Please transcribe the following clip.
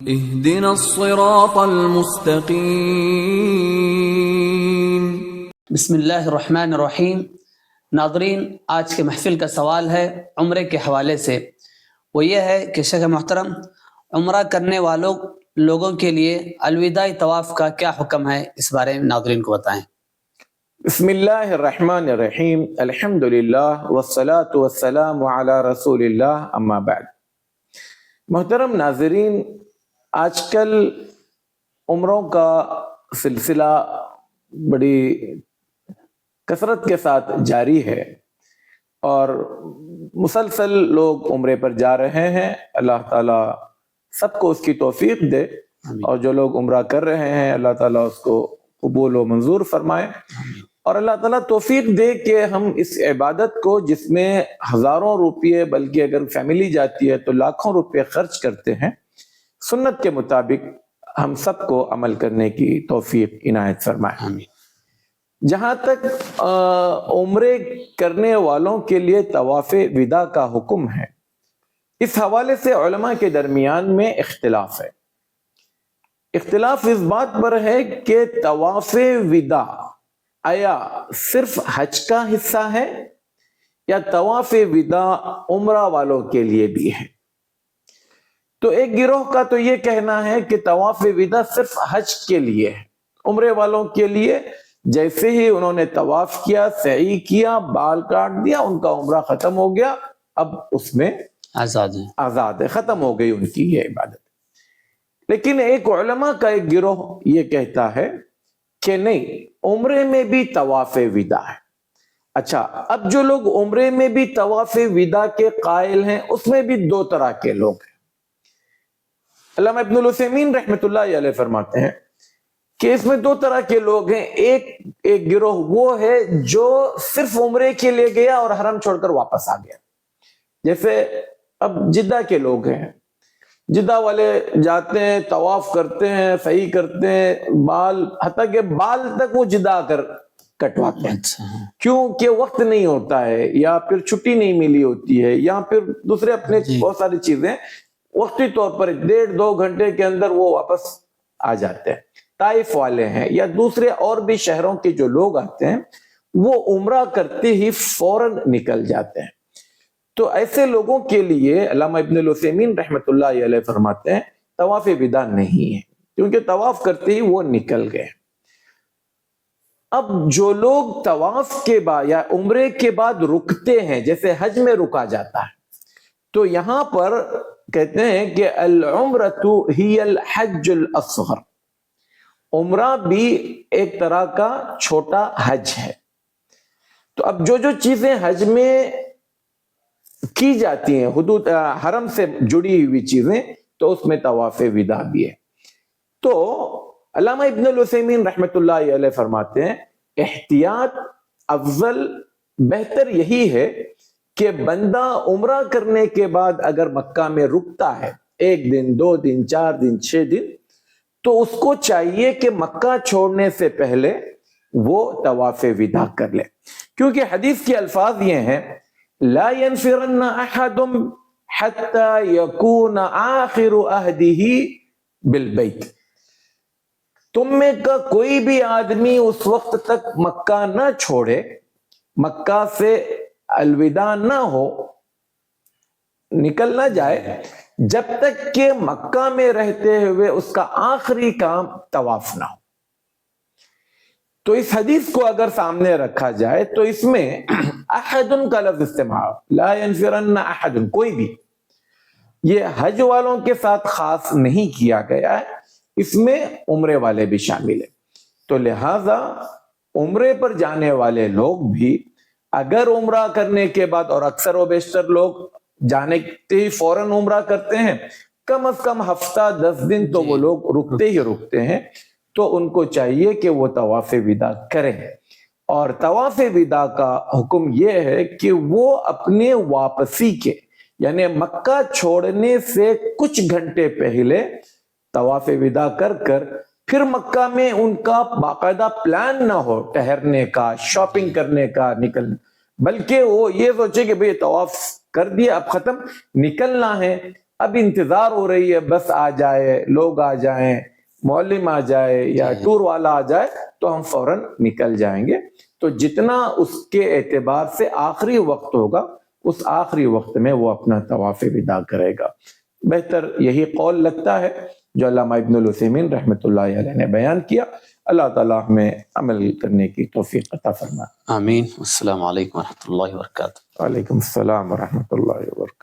اهدنا الصراط المستقیم۔ بسم اللہ الرحمن الرحیم۔ ناظرین، آج کے محفل کا سوال ہے عمرے کے حوالے سے۔ وہ یہ ہے کہ شیخ محترم، عمرہ کرنے لوگوں کے لیے الوداعی طواف کا کیا حکم ہے، اس بارے میں ناظرین کو بتائیں۔ بسم اللہ الرحمن الرحیم، الحمدللہ والصلاة والسلام علی رسول اللہ، اما بعد۔ محترم ناظرین، آج کل عمروں کا سلسلہ بڑی کثرت کے ساتھ جاری ہے اور مسلسل لوگ عمرے پر جا رہے ہیں۔ اللہ تعالیٰ سب کو اس کی توفیق دے، اور جو لوگ عمرہ کر رہے ہیں اللہ تعالیٰ اس کو قبول و منظور فرمائے، اور اللہ تعالیٰ توفیق دے کہ ہم اس عبادت کو، جس میں ہزاروں روپے بلکہ اگر فیملی جاتی ہے تو لاکھوں روپے خرچ کرتے ہیں، سنت کے مطابق ہم سب کو عمل کرنے کی توفیق عنایت فرمائے۔ جہاں تک عمرے کرنے والوں کے لیے طواف وداع کا حکم ہے، اس حوالے سے علماء کے درمیان میں اختلاف ہے۔ اختلاف اس بات پر ہے کہ طواف وداع آیا صرف حج کا حصہ ہے یا طواف وداع عمرہ والوں کے لیے بھی ہے؟ تو ایک گروہ کا تو یہ کہنا ہے کہ طواف وداع صرف حج کے لیے ہے، عمرے والوں کے لیے جیسے ہی انہوں نے طواف کیا، سعی کیا، بال کاٹ دیا، ان کا عمرہ ختم ہو گیا، اب اس میں آزاد ہے، ختم ہو گئی ان کی یہ عبادت۔ لیکن ایک علماء کا ایک گروہ یہ کہتا ہے کہ نہیں، عمرے میں بھی طواف وداع ہے۔ اچھا، اب جو لوگ عمرے میں بھی طواف وداع کے قائل ہیں، اس میں بھی دو طرح کے لوگ ہیں۔ علامہ ابن العثیمین رحمۃ اللہ علیہ فرماتے ہیں کہ اس میں دو طرح کے لوگ ہیں۔ ایک گروہ وہ ہے جو صرف عمرے کے لیے گیا اور حرم چھوڑ کر واپس آ گیا، جیسے اب جدہ کے لوگ ہیں، جدہ والے جاتے ہیں، طواف کرتے ہیں، صحیح کرتے ہیں، حتیٰ کہ بال تک وہ جدہ آ کر کٹواتے ہیں، کیونکہ وقت نہیں ہوتا ہے، یا پھر چھٹی نہیں ملی ہوتی ہے، یا پھر دوسرے اپنے بہت ساری چیزیں، وقتی طور پر 1.5-2 گھنٹے کے اندر وہ واپس آ جاتے ہیں۔ طائف والے ہیں یا دوسرے اور بھی شہروں کے جو لوگ آتے ہیں، وہ عمرہ کرتے ہی فوراً نکل جاتے ہیں۔ تو ایسے لوگوں کے لیے علامہ ابن العثیمین رحمۃ اللہ علیہ فرماتے ہیں طواف وداع نہیں ہے، کیونکہ طواف کرتے ہی وہ نکل گئے۔ اب جو لوگ طواف کے بعد یا عمرے کے بعد رکتے ہیں، جیسے حج میں رکا جاتا ہے، تو یہاں پر کہتے ہیں کہ العمرۃ ہی الحج الاصغر، عمرہ بھی ایک طرح کا چھوٹا حج ہے۔ تو اب جو چیزیں حج میں کی جاتی ہیں، حدود حرم سے جڑی ہوئی چیزیں، تو اس میں طواف وداع بھی ہے۔ تو علامہ ابن العثیمین رحمۃ اللہ علیہ فرماتے ہیں احتیاط افضل، بہتر یہی ہے کہ بندہ عمرہ کرنے کے بعد اگر مکہ میں رکتا ہے 1 دن 2 دن 4 دن 6 دن، تو اس کو چاہیے کہ مکہ چھوڑنے سے پہلے وہ طواف وداع کر لے، کیونکہ حدیث کے الفاظ یہ ہیں لا ينفرن احد حتى يكون آخر عهده بالبيت، تم میں کا کوئی بھی آدمی اس وقت تک مکہ نہ چھوڑے، مکہ سے الوداع نہ ہو، نکل نہ جائے، جب تک کہ مکہ میں رہتے ہوئے اس کا آخری کام طواف نہ ہو۔ تو اس حدیث کو اگر سامنے رکھا جائے تو اس میں احد کا لفظ استعمال، لا ينفرن احد، کوئی بھی، یہ حج والوں کے ساتھ خاص نہیں کیا گیا ہے، اس میں عمرے والے بھی شامل ہیں۔ تو لہذا عمرے پر جانے والے لوگ بھی اگر عمرہ کرنے کے بعد، اور اکثر و بیشتر لوگ جانے کے ہی فوراً عمرہ کرتے ہیں، کم از کم ہفتہ 10 دن تو وہ لوگ رکتے ہی رکتے ہیں، تو ان کو چاہیے کہ وہ طواف وداع کریں۔ اور طواف وداع کا حکم یہ ہے کہ وہ اپنے واپسی کے، یعنی مکہ چھوڑنے سے کچھ گھنٹے پہلے طواف وداع کر پھر مکہ میں ان کا باقاعدہ پلان نہ ہو ٹہرنے کا، شاپنگ کرنے کا، نکلنے، بلکہ وہ یہ سوچے کہ بھئی طواف کر دیا، اب ختم، نکلنا ہے، اب انتظار ہو رہی ہے بس آ جائے، لوگ آ جائیں، معلم آ جائے یا ٹور والا آ جائے تو ہم فوراً نکل جائیں گے. تو جتنا اس کے اعتبار سے آخری وقت ہوگا اس آخری وقت میں وہ اپنا طواف وداع کرے گا. بہتر یہی قول لگتا ہے جو علامہ ابن العثیمین رحمۃ اللہ علیہ نے بیان کیا. اللہ تعالیٰ ہمیں عمل کرنے کی توفیق عطا فرمائے. آمین. السلام علیکم ورحمۃ اللہ وبرکاتہ. وعلیکم السلام ورحمۃ اللہ وبرکاتہ.